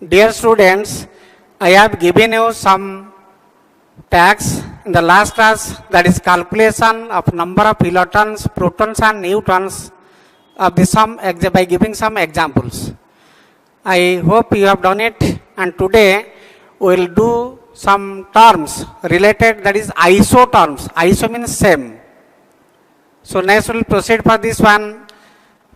Dear students, I have given you some tags in the last class, that is calculation of number of kilotons, protons and neutrons of the sum by giving some examples. I hope you have done it, and today we will do some terms related, that is isoterms. Iso means same. So next we will proceed for this one.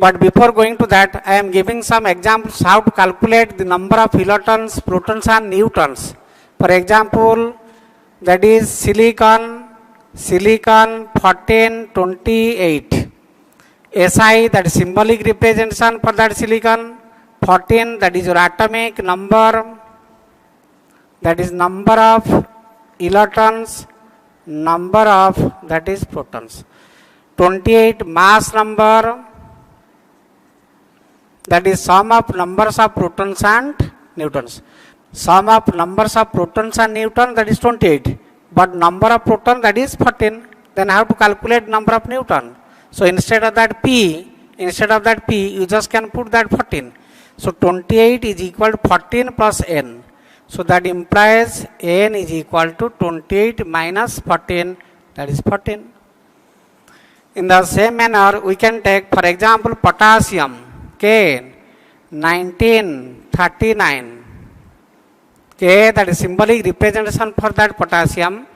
But before going to that, I am giving some examples how to calculate the number of kilotons, protons and neutrons. For example, that is silicon 1428. Si, that is symbolic representation for that silicon. 14, that is your atomic number, that is number of kilotons, number of, that is protons. 28, mass number, that is sum of numbers of protons and neutrons. Sum of numbers of protons and neutrons, that is 28, but number of protons, that is 14. Then how to calculate number of neutron? So instead of that p, you just can put that 14. So 28 is equal to 14 plus n. So that implies n is equal to 28 minus 14, that is 14. In the same manner, we can take, for example, potassium, K 1939. K, that is symbolic representation for that potassium.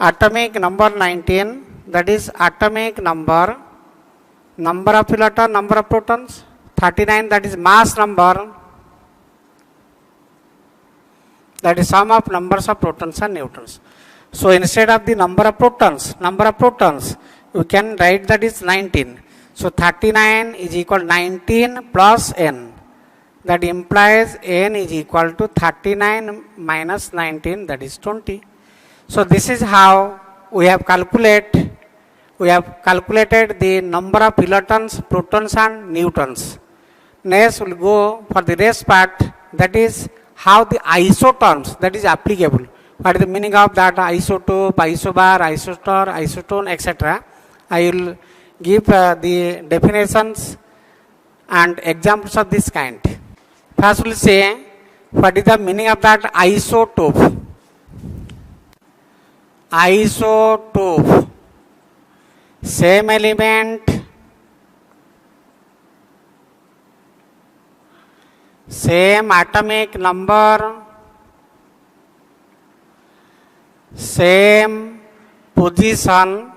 Atomic number 19, that is atomic number, number of kilotons, number of protons. 39, that is mass number, that is sum of numbers of protons and neutrons. So instead of the number of protons, we can write that is 19. So 39 is equal to 19 plus n. That implies n is equal to 39 minus 19, that is 20. So this is how we have calculated the number of kilotons, protons and neutrons. Next we will go for the rest part, that is how the isoterms, that is applicable. What is the meaning of that? Isotope, isobar, isostar, isotone, etc. I will give the definitions and examples of this kind. First we will say what is the meaning of that isotope. Isotope, same element, same atomic number, same position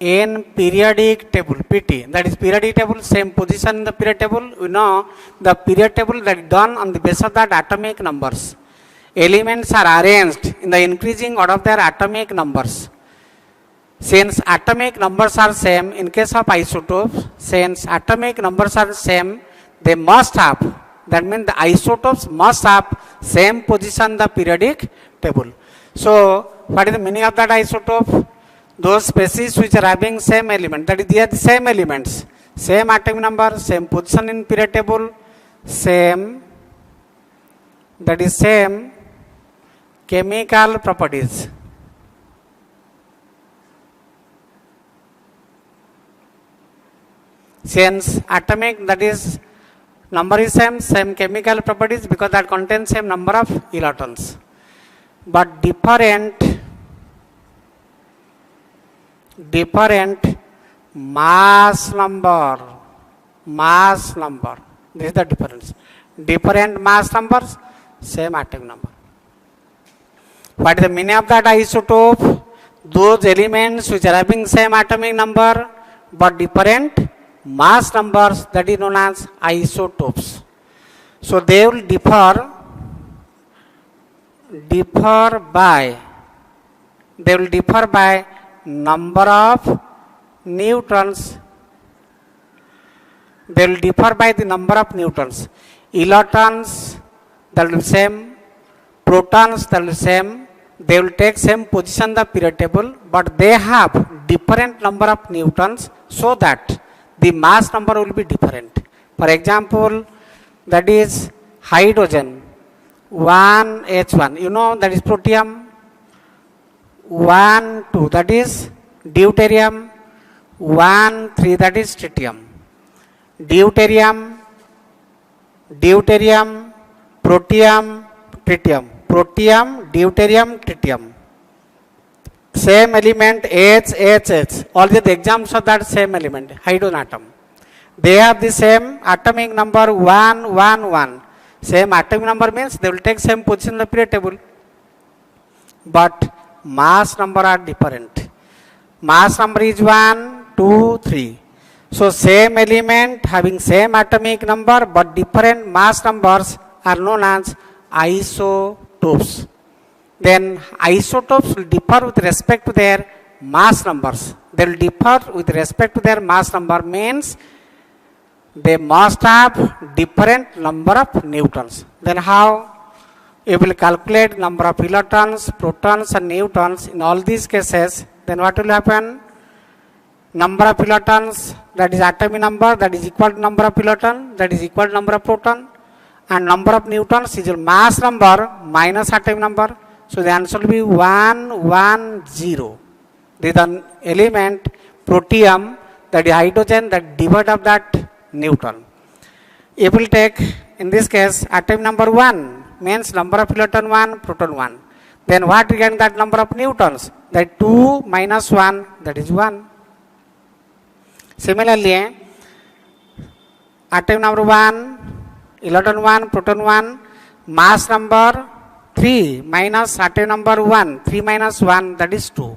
in periodic table, PT. That is periodic table, same position in the periodic table. We know the periodic table that is done on the basis of that atomic numbers. Elements are arranged in the increasing order of their atomic numbers. Since atomic numbers are same in case of isotopes, since atomic numbers are same, they must have, that means the isotopes must have same position in the periodic table. So what is the meaning of that isotope? Those species which are having same element, that is they are the same elements, same atomic number, same position in periodic table, same, that is same chemical properties. Since atomic, that is number is same chemical properties, because that contains same number of kilotons, but different mass number. This is the difference. Different mass numbers, same atomic number. What is the meaning of that isotope? Those elements which are having same atomic number but different mass numbers, that is known as isotopes. So they will differ by number of neutrons. They will differ by the number of neutrons. Kilotons, that will be same. Protons, that will be same. They will take same position in the periodic table, but they have different number of neutrons, so that the mass number will be different. For example, that is hydrogen 1H1, you know, that is protium. 1, 2, that is deuterium. 1, 3, that is tritium. Deuterium deuterium, protium, tritium. Protium, deuterium, tritium. Same element H, H, H. All the examples of that same element, hydrogen atom. They have the same atomic number 1, 1, 1. Same atomic number means they will take same position in the periodic table. But mass number are different. Mass number is 1, 2, 3. So same element having same atomic number but different mass numbers are known as isotopes. Then isotopes will differ with respect to their mass numbers. They will differ with respect to their mass number means they must have different number of neutrons. Then how? You will calculate number of kilotons, protons and neutrons in all these cases. Then what will happen? Number of kilotons, that is atomic number, that is equal to number of kiloton, that is equal to number of proton, and number of neutrons is your mass number minus atomic number. So the answer will be 1, 1, 0. This is an element protium, that is hydrogen, that divide of that neutron. If we will take in this case atomic number 1 means number of kiloton 1, proton 1. Then what we get that number of neutrons? That 2 minus 1, that is 1. Similarly, atomic number 1, electron 1, proton 1, mass number 3 minus atomic number 1, 3 minus 1, that is 2.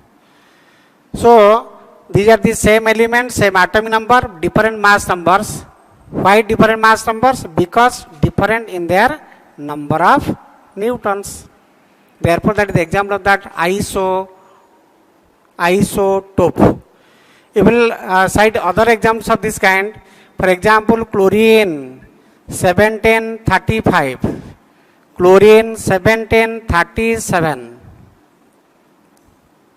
So these are the same elements, same atomic number, different mass numbers. Why different mass numbers? Because different in their number of neutrons. Therefore, that is the example of that isotope. You will cite other examples of this kind. For example, chlorine 1735, chlorine 1737.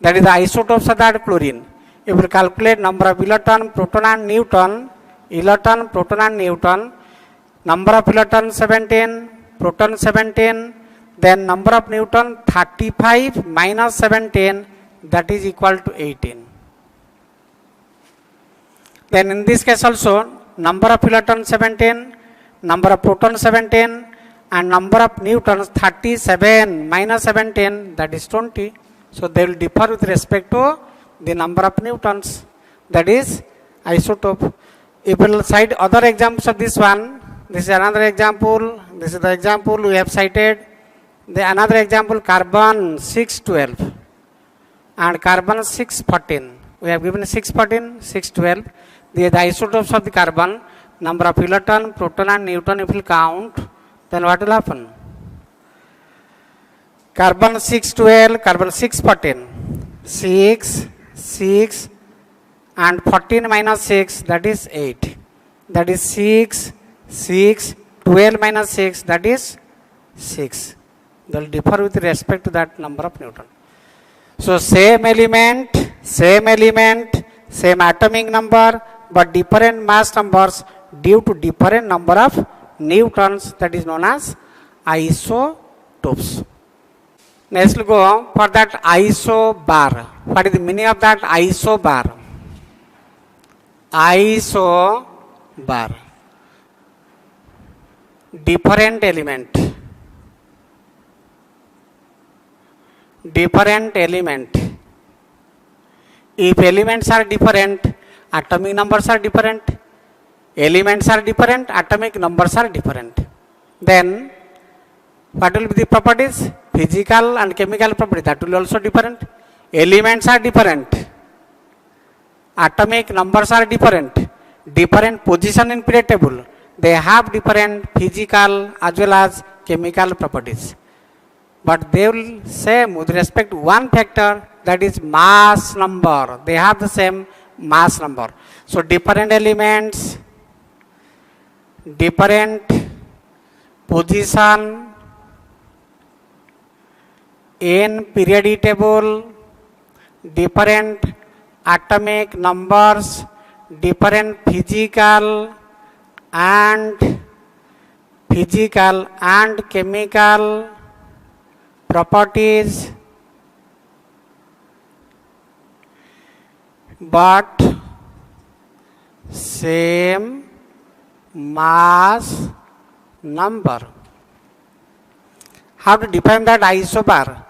That is the isotopes of that chlorine. You will calculate number of electron, proton and neutron. Electron, proton and neutron. Number of electron 17, proton 17. Then number of neutron 35 minus 17, that is equal to 18. Then in this case also, number of electron 17, number of proton 17, and number of neutrons 37 minus 17, that is 20. So they will differ with respect to the number of neutrons, that is isotope. If we will cite other examples of this one, this is another example, this is the example we have cited. The another example, carbon 612 and carbon 614. We have given 614, 612. The isotopes of the carbon, number of electron, proton and neutron, if we count, then what will happen? Carbon 612, carbon 614, 6, 6 and 14 minus 6, that is 8. That is 6, 6, 12 minus 6, that is 6. They will differ with respect to that number of neutron. So same element, same atomic number, but different mass numbers due to different number of neutrons, that is known as isotopes. Next we'll go for that isobar. What is the meaning of that isobar? Isobar. Different element. Different element. If elements are different, atomic numbers are different. Elements are different, atomic numbers are different. Then what will be the properties? Physical and chemical properties, that will also different. Elements are different. Atomic numbers are different. Different position in periodic table. They have different physical as well as chemical properties. But they will same with respect to one factor, that is mass number. They have the same mass number. So different elements, different position in periodic table, different atomic numbers, different physical and chemical properties, but same mass number. How to define that isobar?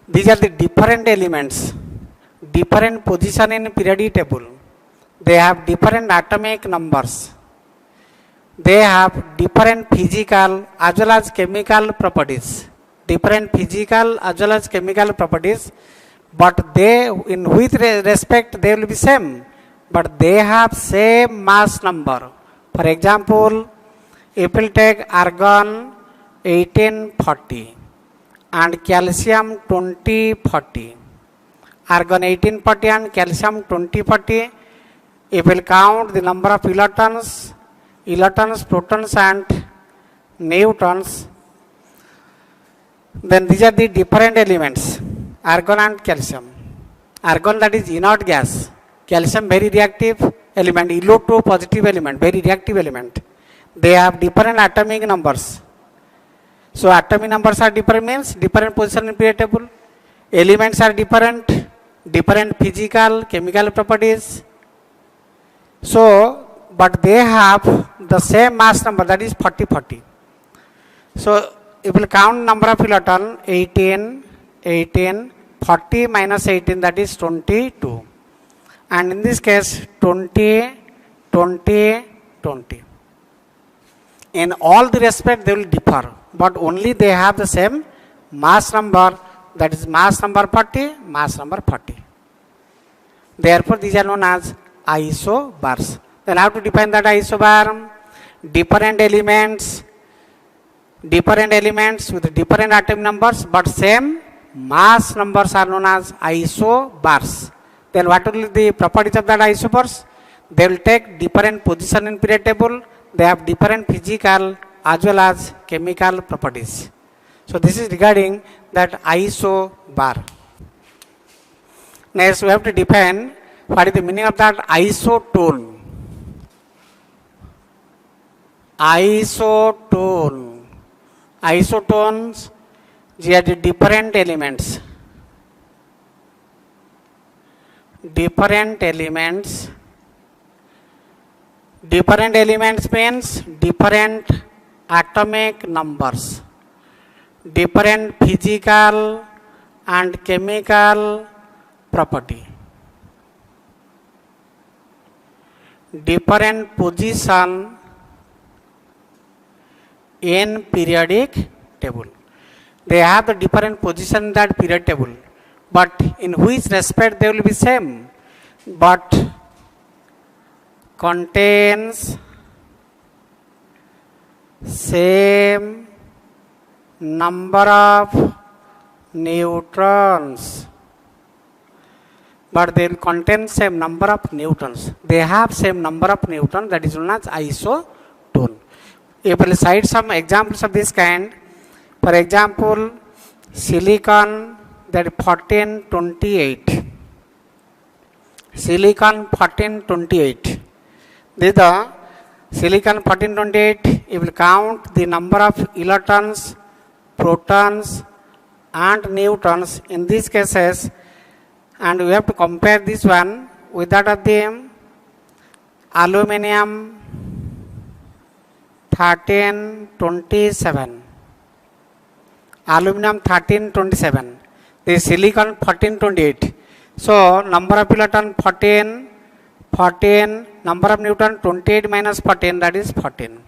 These are the different elements, different position in periodic table. They have different atomic numbers. They have different physical as well as chemical properties. Different physical as well as chemical properties, but they, in which respect they will be same, but they have same mass number. For example, if we take argon 1840 and calcium 2040, argon 1840 and calcium 2040, if we count the number of electrons, protons and neutrons, then these are the different elements, argon and calcium. Argon, that is inert gas, calcium very reactive element, Elo2 positive element, very reactive element. They have different atomic numbers. So atomic numbers are different means different position in periodic table. Elements are different, different physical, chemical properties. So, but they have the same mass number, that is 4040. So if we count number of electron, 18, 40 minus 18, that is 22. And in this case 20, 20. In all the respect they will differ, but only they have the same mass number, that is mass number 40, mass number 40. Therefore these are known as isobars. Then how to define that isobar? Different elements with different atom numbers but same mass numbers are known as isobars. Then what will be the properties of that isobars? They will take different position in periodic table. They have different physical as well as chemical properties. So this is regarding that isobar. Next we have to define what is the meaning of that isotone. Isotones, they are the different elements. Different elements means different atomic numbers, different physical and chemical property, different position in periodic table. They have the different position in that periodic table, but in which respect they will be same, but contains same number of neutrons, but they will contain same number of neutrons. They have same number of neutrons, that is known as isotone. If we will cite some examples of this kind, for example, silicon, that is 1428. Silicon 1428. This is the silicon 1428. If we count the number of electrons, protons and neutrons in these cases, and we have to compare this one with that of the aluminum 1327. Aluminum 1327. This silicon 1428. So number of electron 14, number of neutron 28 minus 14, that is 14.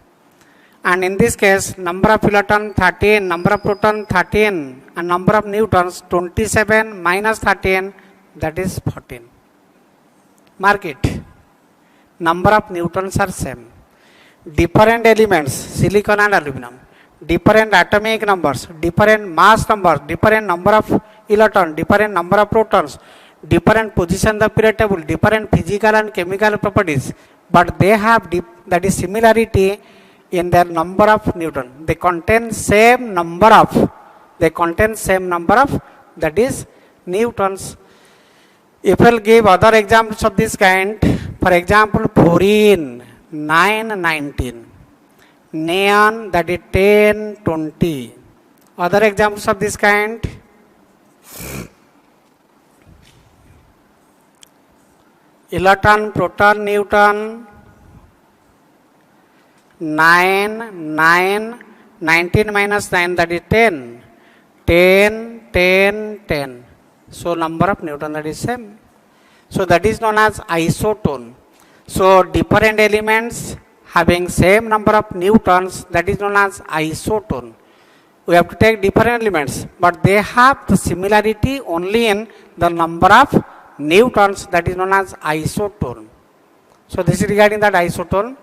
And in this case number of electron 13, number of proton 13 and number of neutrons 27 minus 13, that is 14. Mark it. Number of neutrons are same. Different elements, silicon and aluminum, different atomic numbers, different mass numbers, different number of electrons, different number of protons, different position in the periodic table, different physical and chemical properties, but they have that is similarity in their number of neutrons. They contain same number of, that is neutrons. If we will give other examples of this kind, for example, fluorine 919, neon, that is 1020. Other examples of this kind, electron, proton, neutron 9, 9, 19 minus 9, that is 10. 10, 10, 10. So number of neutron, that is same. So that is known as isotone. So different elements having same number of newtons, that is known as isotone. We have to take different elements, but they have the similarity only in the number of newtons, that is known as isotone. So this is regarding that isotone.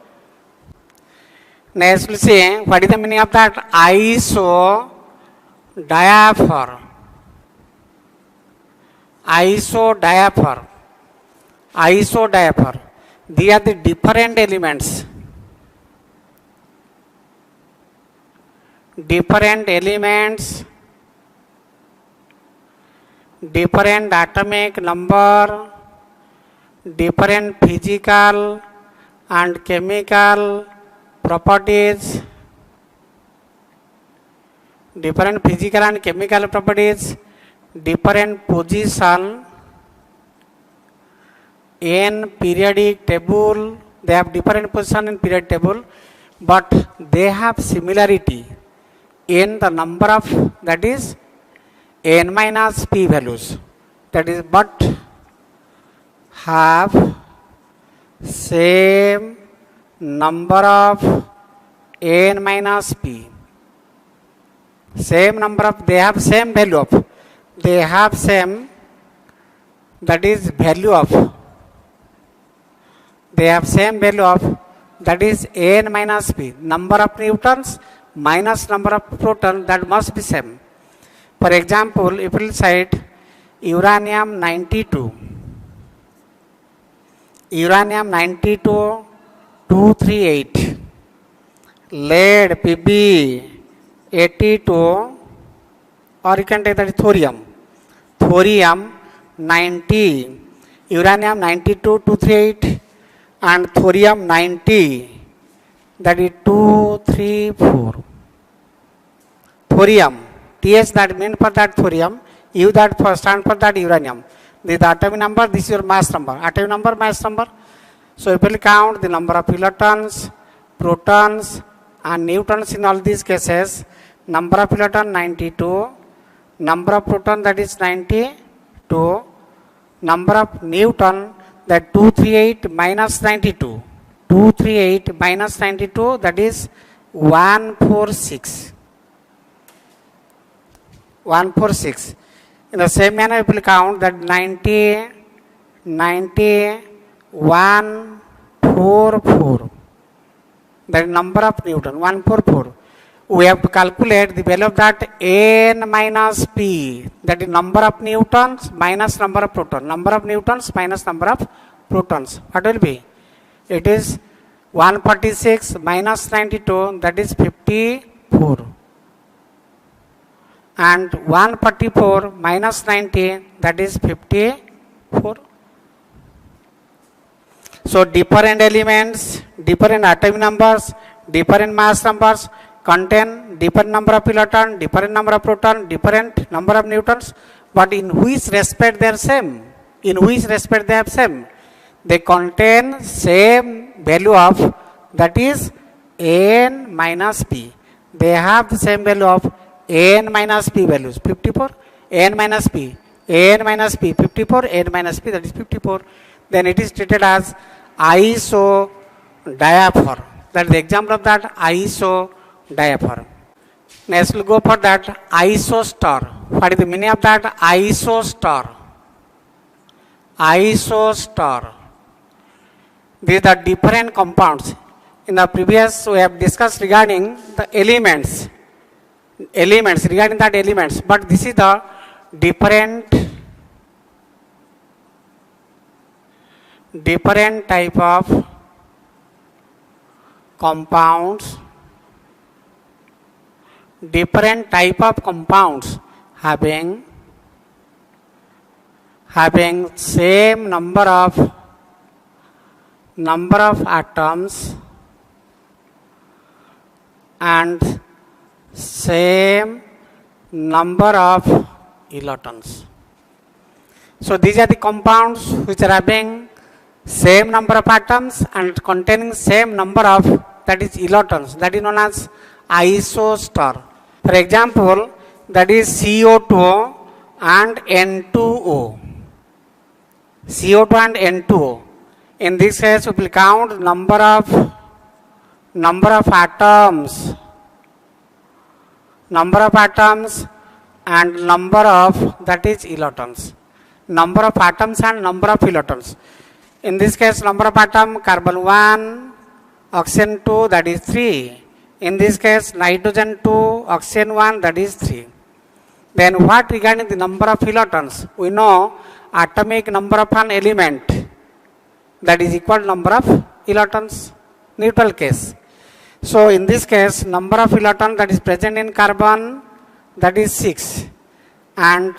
Next we'll see what is the meaning of that isodiapher. Isodiapher. Isodiapher. They are the different elements. Different elements, different atomic number, different physical and chemical properties, different physical and chemical properties, different position in periodic table. They have different position in periodic table, but they have similarity in the number of, that is n minus p values, that is but have same number of n minus p. Same number of, they have same value of, they have same, that is value of, they have same value of, that is n minus p. Number of newtons minus number of proton, that must be same. For example, if we cite uranium 92, uranium 92 238, lead Pb 82, or you can take that thorium, thorium 90, uranium 92 238 and thorium 90, that is 234. Thorium, TH that means for that thorium, U that for stand for that uranium. This is the atomic number, this is your mass number. Atomic number, mass number. So if we count the number of kilotons, protons and neutrons in all these cases, number of kiloton 92, number of proton, that is 92, number of newton, that 238 minus 92. 238 minus 92, that is 146. 146. In the same manner, we will count that 90, 90, 144. That is number of newton, 144. We have to calculate the value of that n minus p, that is number of newtons minus number of protons. Number of newtons minus number of protons. What will be? It is 146 minus 92, that is 54. And 144 minus 90, that is 54. So different elements, different atomic numbers, different mass numbers contain different number of kiloton, different number of proton, different number of newtons, but in which respect they are same? In which respect they have same? They contain same value of, that is n minus p. They have the same value of n minus p values, 54, n minus p, n minus p, 54, n minus p, that is 54. Then it is treated as isodiapher. That is the example of that isodiapher. Next we'll go for that isostar. What is the meaning of that isostar? Isostar. These are different compounds. In the previous we have discussed regarding the elements. Regarding that elements, but this is the different type of compounds, different type of compounds having same number of atoms and same number of kilotons. So these are the compounds which are having same number of atoms and containing same number of that is kilotons, that is known as isostar. For example, that is CO2 and N2O. CO2 and N2O. In this case, we will count number of atoms and number of, that is kilotons. Number of atoms and number of kilotons. In this case, number of atom, carbon 1, oxygen 2, that is 3. In this case, nitrogen 2, oxygen 1, that is 3. Then what regarding the number of kilotons? We know atomic number of an element, that is equal to number of kilotons, neutral case. So in this case, number of kilotons that is present in carbon, that is 6, and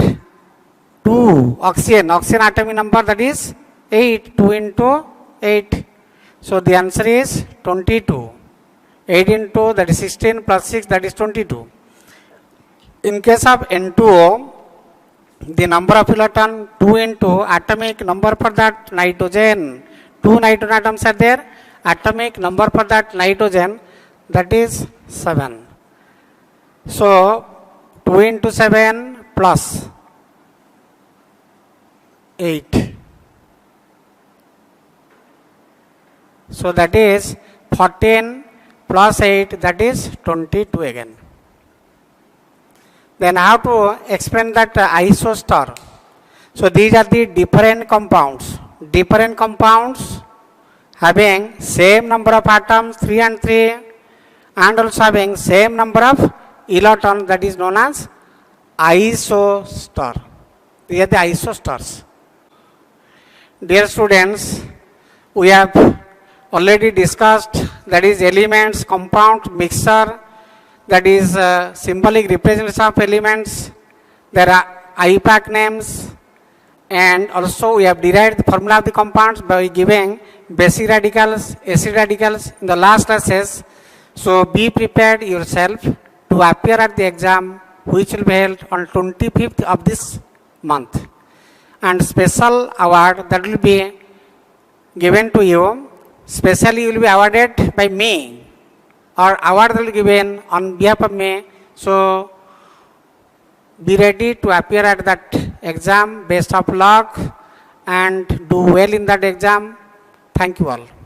2 oxygen atomic number, that is 8, 2 into 8. So the answer is 22. 8 into, that is 16, plus 6, that is 22. In case of N2O, the number of kiloton 2 into atomic number for that nitrogen. 2 nitrogen atoms are there. Atomic number for that nitrogen, that is 7. So 2 into 7 plus 8. So that is 14 plus 8, that is 22 again. Then how to explain that isostar? So these are the different compounds having same number of atoms, 3 and 3, and also having same number of kilotons, that is known as isostar. These are the isostars. Dear students, we have already discussed, that is elements, compound, mixture, that is symbolic representation of elements. There are IUPAC names, and also we have derived the formula of the compounds by giving basic radicals, acid radicals in the last classes. So be prepared yourself to appear at the exam, which will be held on 25th of this month. And special award that will be given to you, specially you will be awarded by me, or award will be given on behalf of me. So be ready to appear at that exam. Best of luck and do well in that exam. Thank you all.